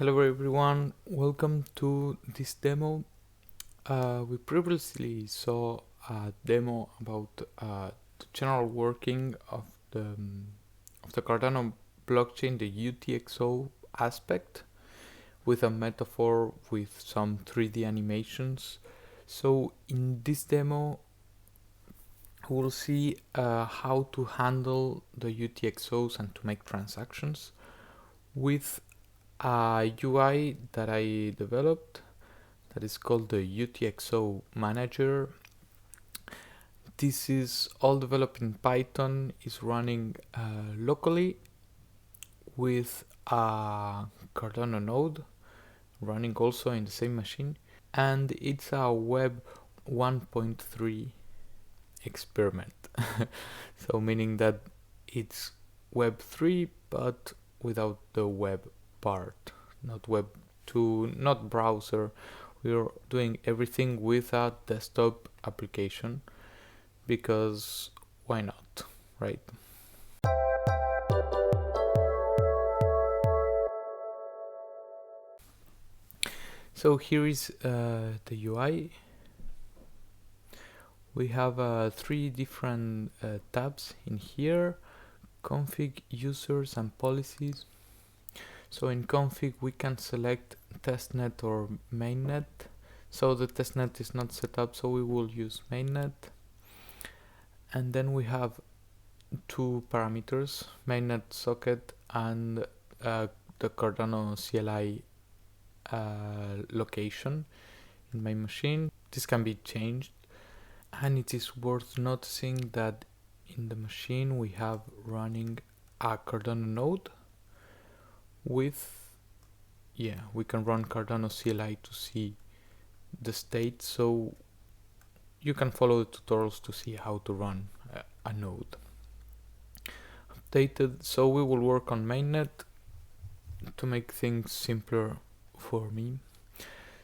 Hello everyone, welcome to this demo. We previously saw a demo about the general working of the Cardano blockchain, the UTxO aspect, with a metaphor with some 3D animations. So in this demo, we'll see how to handle the UTxOs and to make transactions with a UI that I developed that is called the UTxO manager. This is all developed in Python, is running locally with a Cardano node running also in the same machine, and it's a web 1.3 experiment. So meaning that it's web 3 but without the web part, not web 2, not browser. We're doing everything with a desktop application because why not, right? So here is the UI. We have 3 different tabs in here: config, users, and policies. So in config we can select testnet or mainnet. So the testnet is not set up, so we will use mainnet. And then we have 2 parameters, mainnet socket and the Cardano CLI location in my machine. This can be changed, and it is worth noticing that in the machine we have running a Cardano node with, we can run Cardano CLI to see the state, so you can follow the tutorials to see how to run a node. Updated, so we will work on mainnet to make things simpler for me.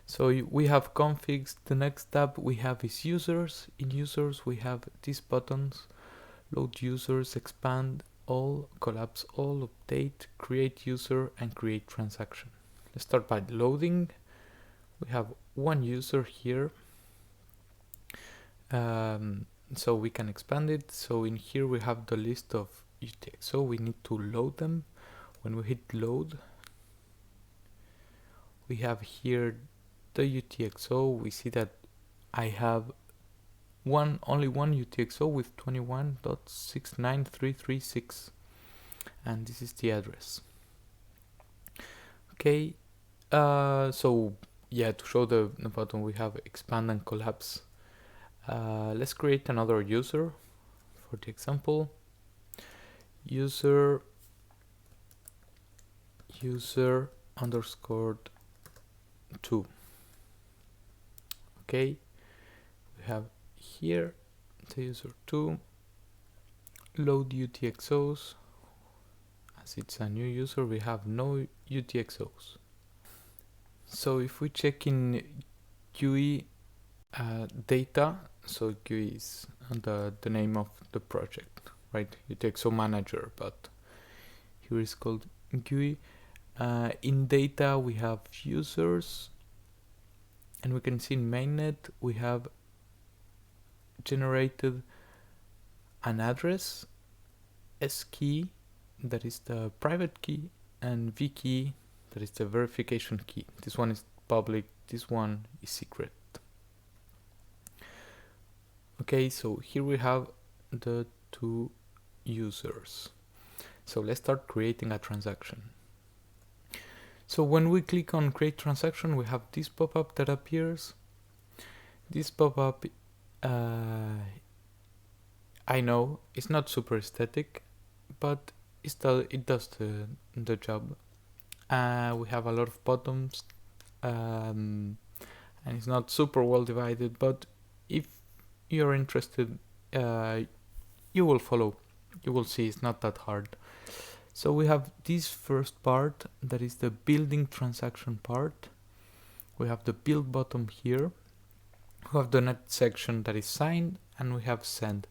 So we have configs. The next tab we have is users. In users we have these buttons: load users, expand all, collapse all, update, create user, and create transaction. Let's start by loading. We have 1 user here, so we can expand it. So in here we have the list of UTxO. We need to load them. When we hit load, we have here the UTxO. We see that I have only one UTxO with 21.69336, and this is the address. Okay, so yeah, to show the button we have expand and collapse. Let's create another user for the example. User underscore 2. Okay, we have here the user 2, load UTxOs. As it's a new user, we have no UTxOs. So if we check in GUI data, so GUI is the name of the project, right? UTxO manager, but here is called GUI. In data we have users, and we can see in mainnet we have generated an address, S key, that is the private key, and V key, that is the verification key. This one is public, this one is secret. Okay, so here we have the 2 users. So let's start creating a transaction. So when we click on create transaction, we have this pop-up that appears. This pop-up, I know it's not super aesthetic, but it does the job. We have a lot of buttons, and it's not super well divided, but if you're interested, you will follow. You will see it's not that hard. So we have this first part, that is the building transaction part. We have the build button here. We have the net section that is signed, and we have send.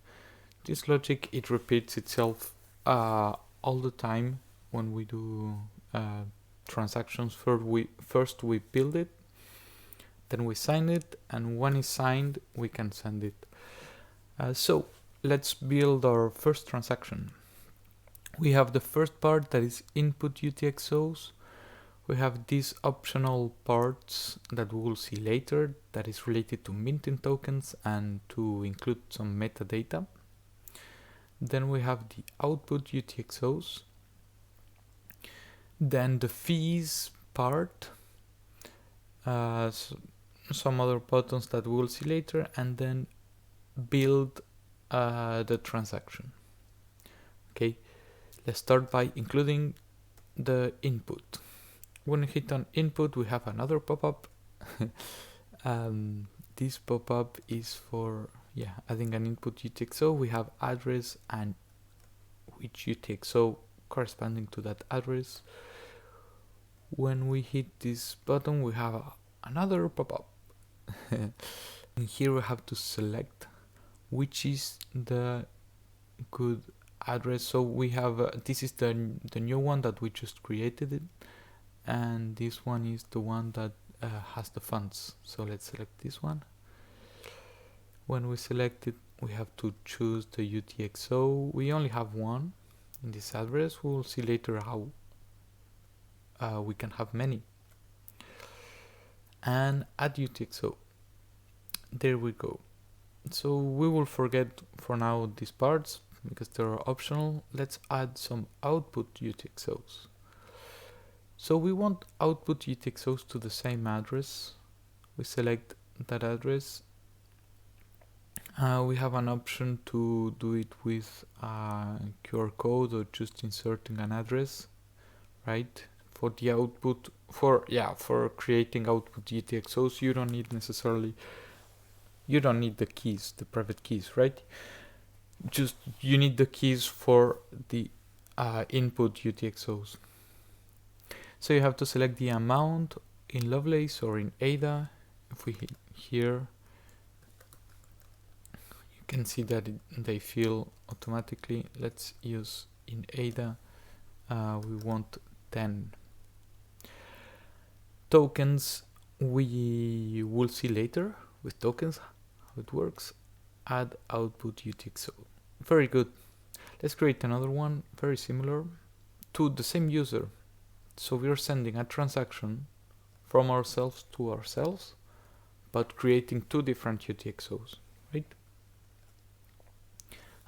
This logic, it repeats itself all the time when we do transactions. First we build it, then we sign it, and when it's signed we can send it. So let's build our first transaction. We have the first part that is input UTxOs. We have these optional parts that we will see later that is related to minting tokens and to include some metadata. Then we have the output UTxOs. Then the fees part, some other buttons that we will see later, and then build the transaction. Okay, let's start by including the input. When we hit on input, we have another pop-up. This pop-up is for adding an input UTxO. We have address and which UTxO corresponding to that address. When we hit this button, we have another pop-up. And here we have to select which is the good address. So we have this is the new one that we just created it, and this one is the one that has the funds. So let's select this one. When we select it, we have to choose the UTxO. We only have one in this address. We will see later how we can have many. And add UTxO. There we go. So we will forget for now these parts because they are optional. Let's add some output UTxOs. So we want output UTxOs to the same address. We select that address. We have an option to do it with a QR code or just inserting an address, right? For the output, for creating output UTxOs, you don't need the keys, the private keys, right? Just you need the keys for the input UTxOs. So you have to select the amount in Lovelace or in Ada. If we hit here, you can see that they fill automatically. Let's use in Ada. We want 10 tokens. We will see later with tokens how it works. Add output UTxO. Very good. Let's create another one very similar to the same user. So we are sending a transaction from ourselves to ourselves, but creating two different UTxOs, right?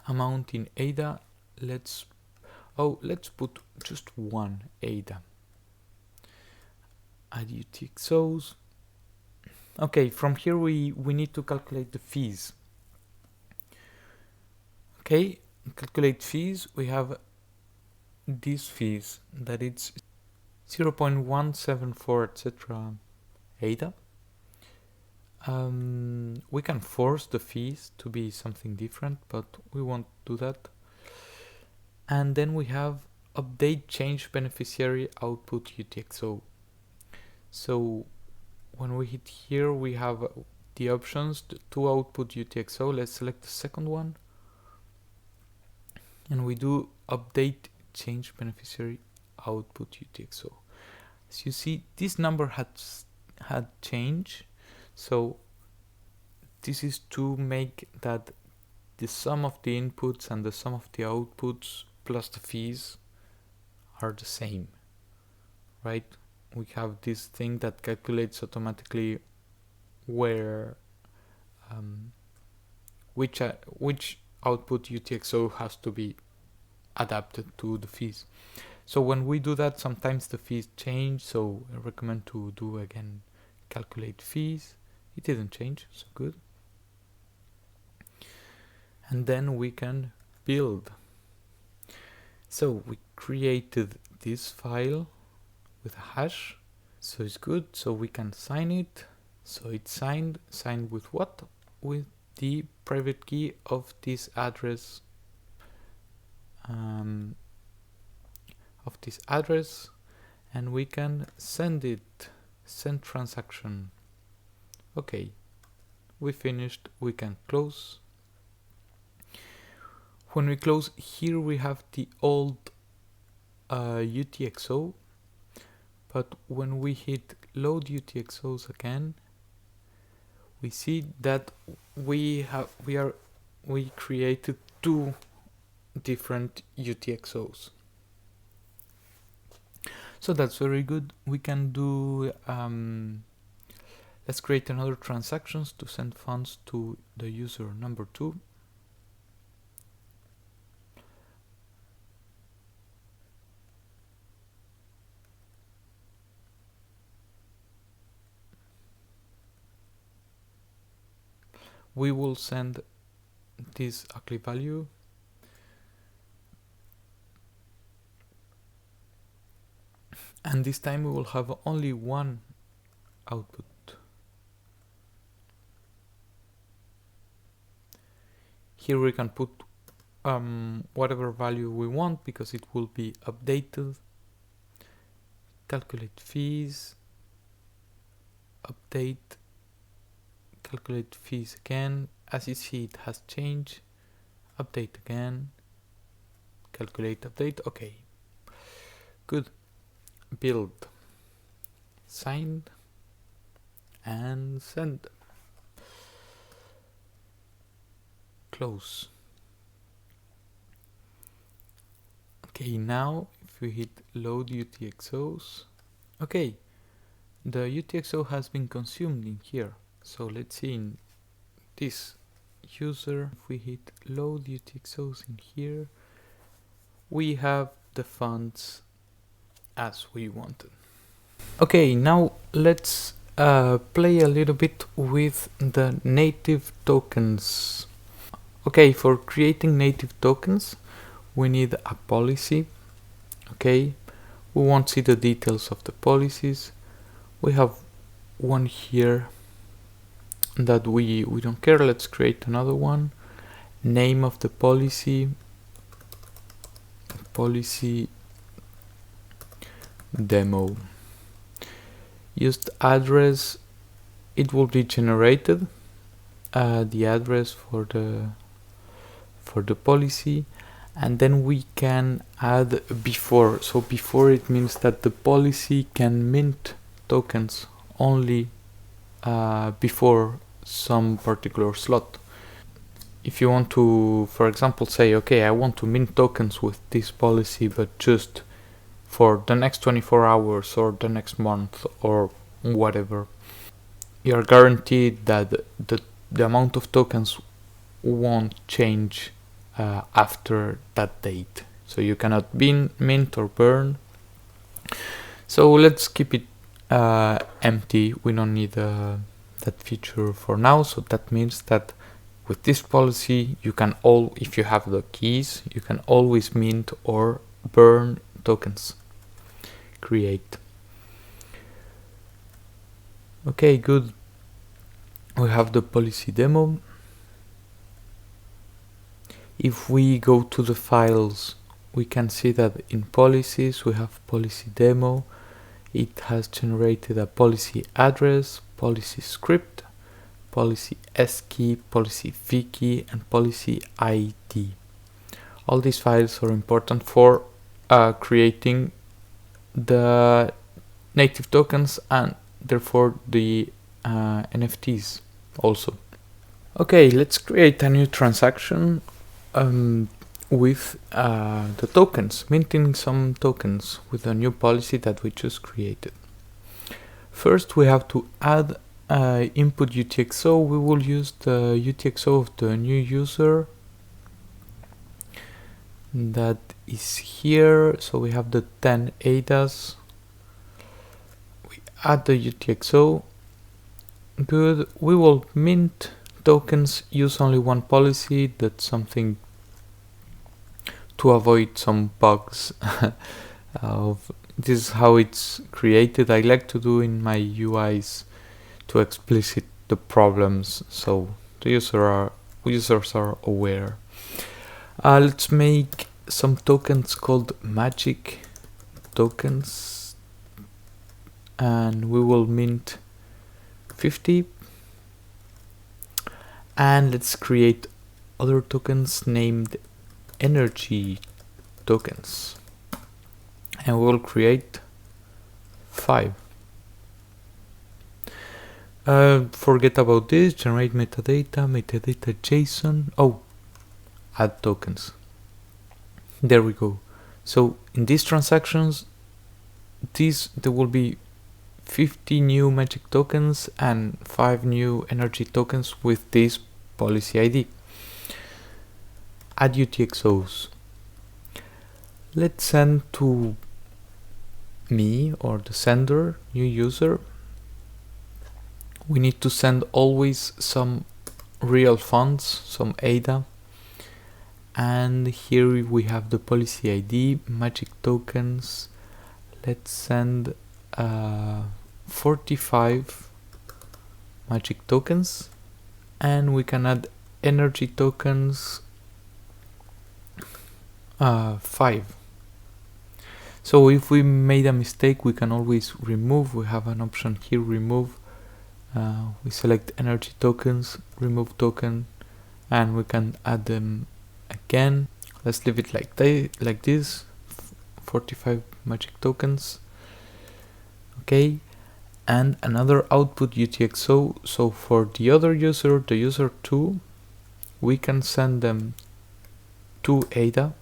Amount in Ada. Let's put just one Ada. Add UTxOs. Okay, from here we need to calculate the fees. Okay, calculate fees. We have these fees that it's 0.174 etc. Ada. We can force the fees to be something different, but we won't do that. And then we have update change beneficiary output UTxO. So when we hit here, we have the options to output UTxO. Let's select the second one, and we do update change beneficiary output UTxO. As you see, this number had changed. So this is to make that the sum of the inputs and the sum of the outputs plus the fees are the same, right? We have this thing that calculates automatically where which output UTxO has to be adapted to the fees. So when we do that, sometimes the fees change, so I recommend to do again calculate fees. It didn't change, so good. And then we can build. So we created this file with a hash, so it's good. So we can sign it. So it's signed with what? With the private key of this address. And we can send transaction. Okay, we finished. We can close. When we close, here we have the old UTxO. but when we hit load UTxOs again, we see that we created two different UTxOs. So that's very good. We can do let's create another transactions to send funds to the user number 2. We will send this ugly value, and this time we will have only one output. Here we can put whatever value we want because it will be updated. Calculate fees, update, calculate fees again. As you see, it has changed. Update again, calculate, update. Okay, good. Build, signed, and send. Close. Okay, now if we hit load UTxOs, okay, the UTxO has been consumed in here. So let's see in this user, if we hit load UTxOs in here, we have the funds as we wanted. Okay, now let's play a little bit with the native tokens. Okay, for creating native tokens, we need a policy. Okay, we won't see the details of the policies. We have one here that we don't care. Let's create another one. Name of the policy demo. Used address, it will be generated, the address for the policy, and then we can add before. So before, it means that the policy can mint tokens only before some particular slot. If you want to, for example, say, okay, I want to mint tokens with this policy, but just for the next 24 hours or the next month or whatever, you're guaranteed that the amount of tokens won't change after that date. So you cannot mint or burn. So let's keep it empty. We don't need that feature for now. So that means that with this policy, you can if you have the keys, you can always mint or burn tokens. Create. Okay, good. We have the policy demo. If we go to the files, we can see that in policies we have policy demo. It has generated a policy address, policy script, policy skey, policy vkey, and policy id. All these files are important for creating the native tokens and therefore the NFTs also. Okay, let's create a new transaction with the tokens, minting some tokens with a new policy that we just created. First, we have to add input UTxO. We will use the UTxO of the new user that is here. So we have the 10 ADAs. We add the UTxO. Good. We will mint tokens, use only one policy. That's something to avoid some bugs. This is how it's created. I like to do in my UIs to explicit the problems so the users are aware. Let's make some tokens called magic tokens, and we will mint 50. And let's create other tokens named energy tokens, and we will create 5. Forget about this, generate metadata JSON. Oh, add tokens. There we go. So in these transactions, there will be 50 new magic tokens and 5 new energy tokens with this policy ID. Add UTxOs. Let's send to me or the sender, new user. We need to send always some real funds, some ADA. And here we have the policy ID, magic tokens. Let's send 45 magic tokens, and we can add energy tokens 5. So if we made a mistake, we can always remove. We have an option here, remove. We select energy tokens, remove token, and we can add them again. Let's leave it like this, 45 magic tokens. Okay, and another output UTxO. So for the other user, the user 2, we can send them 2 ADA.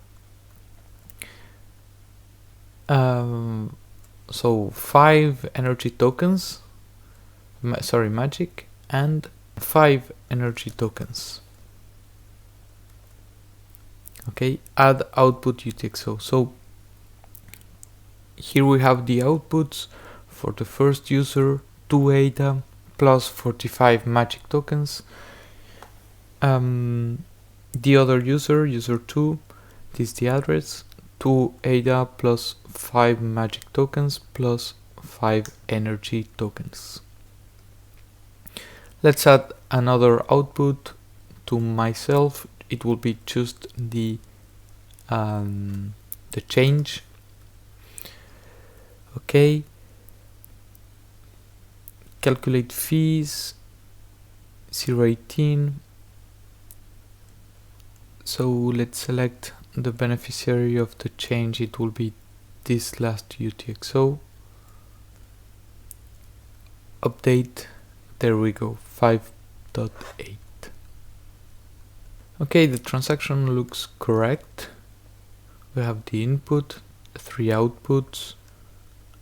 So 5 energy tokens, magic, and 5 energy tokens. Okay, add output UTxO. So here we have the outputs for the first user, 2 ADA plus 45 magic tokens. The other user, user 2, this is the address, 2 ADA plus 5 magic tokens plus 5 energy tokens. Let's add another output to myself. It will be just the change. Okay. Calculate fees 0.18. So let's select the beneficiary of the change. It will be this last UTxO. Update. There we go, 5.8. Okay, the transaction looks correct. We have the input, 3 outputs.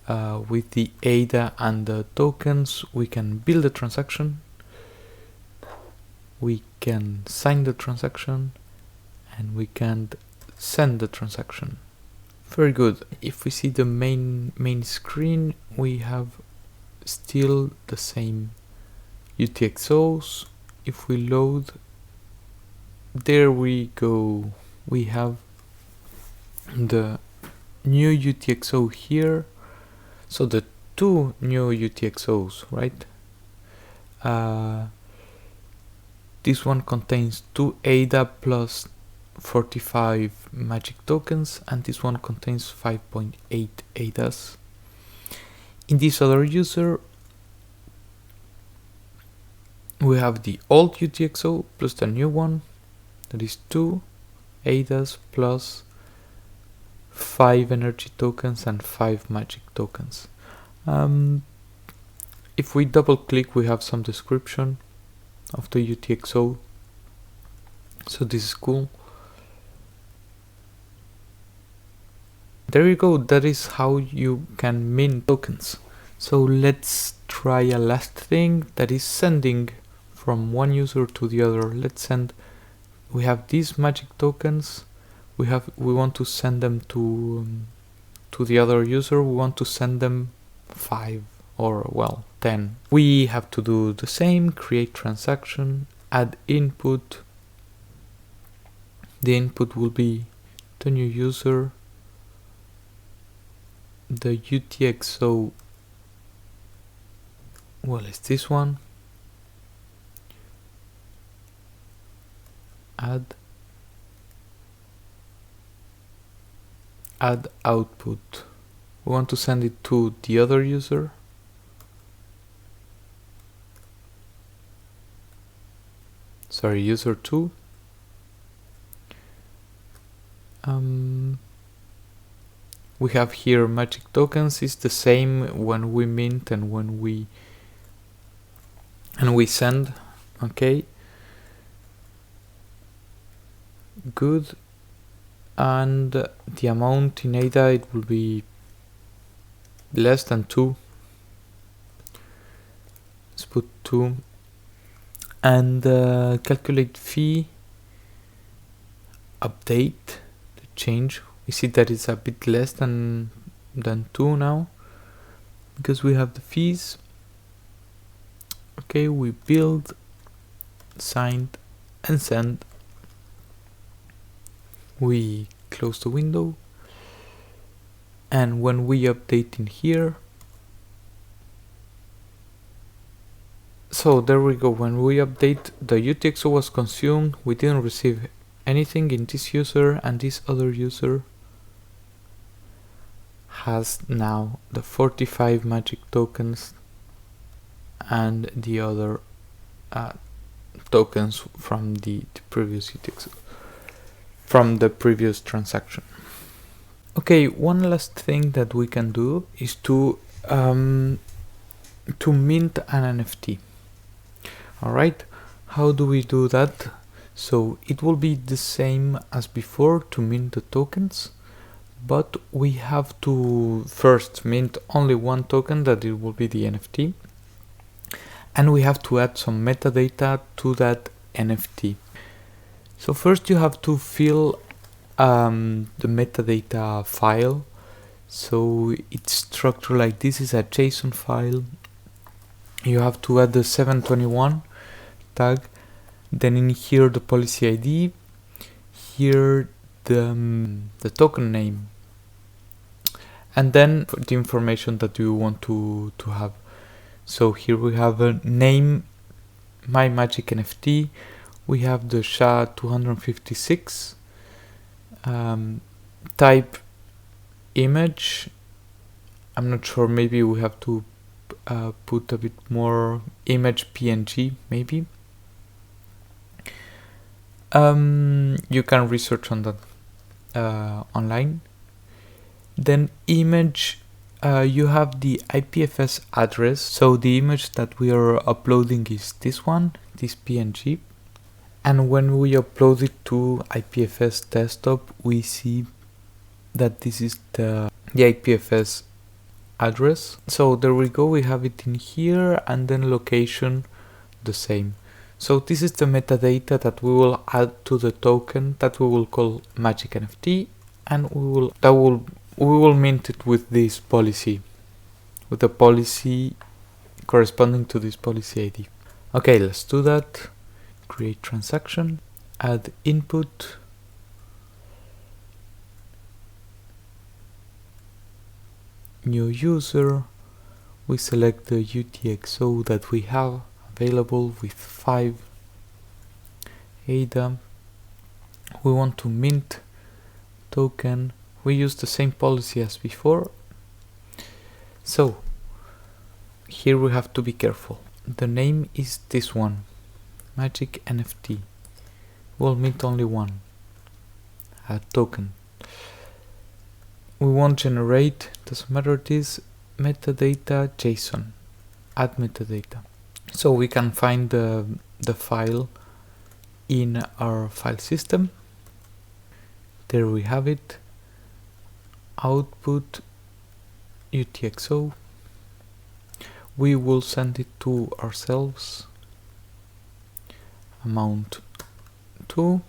With the ADA and the tokens, we can build a transaction. We can sign the transaction, and we can send the transaction. Very good. If we see the main screen, we have still the same UTxOs. If we load, there we go. We have the new UTxO here. So the 2 new UTxOs, right? This one contains 2 ADA plus 45 magic tokens, and this one contains 5.8 ADAs. In this other user, we have the old UTxO plus the new one, that is 2 ADAs plus 5 energy tokens and 5 magic tokens. If we double click, we have some description of the UTxO. So this is cool. There you go. That is how you can mint tokens. So let's try a last thing, that is sending from one user to the other. Let's send. We have these magic tokens. We want to send them to the other user. We want to send them 5 or well 10. We have to do the same, create transaction, add input. The input will be the new user, the UTxO, well, it's this one, add output. We want to send it to the other user. Sorry, user 2. we have here magic tokens. Is the same when we mint and when we send. Okay, good. And the amount in ADA, it will be less than 2. Let's put 2. And calculate fee, update the change. We see that it's a bit less than 2 now because we have the fees. Okay, we build, signed, and send. We close the window, and when we update in here, so there we go. When we update, the UTxO was consumed. We didn't receive anything in this user, and this other user has now the 45 magic tokens and the other tokens from the previous UTxO, from the previous transaction. Okay, one last thing that we can do is to mint an NFT. Alright, how do we do that? So it will be the same as before to mint the tokens, but we have to first mint only one token, that it will be the NFT, and we have to add some metadata to that NFT. So first you have to fill the metadata file. So it's structured like this, is a JSON file. You have to add the 721 tag, then in here the policy ID, here the token name, and then the information that you want to have. So here we have a name, my magic NFT, we have the SHA-256, type image. I'm not sure, maybe we have to put a bit more, image PNG maybe. You can research on that online. Then image, you have the IPFS address. So the image that we are uploading is this one, this PNG. And when we upload it to IPFS Desktop, we see that this is the IPFS address. So there we go, we have it in here, and then location the same. So this is the metadata that we will add to the token that we will call magic NFT, and we will mint it with this policy, with the policy corresponding to this policy ID. Okay, let's do that. Create transaction, add input, new user. We select the UTxO that we have available with 5 ADA. We want to mint token. We use the same policy as before. So here we have to be careful. The name is this one, magic NFT. We'll mint only one, a token. We won't generate, doesn't matter, this metadata JSON, add metadata. So we can find the file in our file system. There we have it, output UTxO. We will send it to ourselves, amount 2,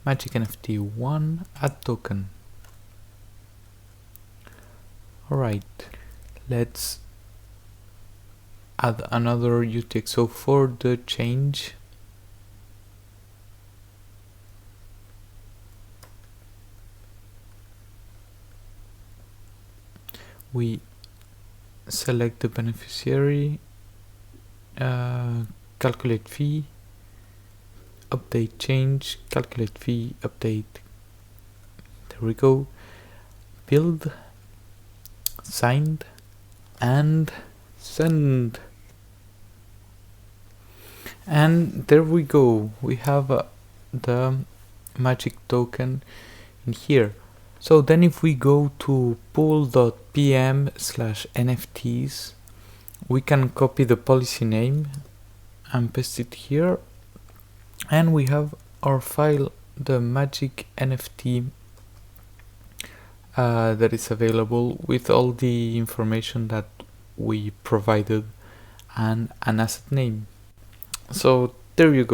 magic NFT 1, add token. Alright, let's add another UTxO for the change. We select the beneficiary, calculate fee, update change, calculate fee, update. There we go. Build, signed, and send. And there we go. We have the magic token in here. So then if we go to pool.pm/nfts, we can copy the policy name and paste it here, and we have our file, the magic NFT, that is available with all the information that we provided and an asset name. So there you go.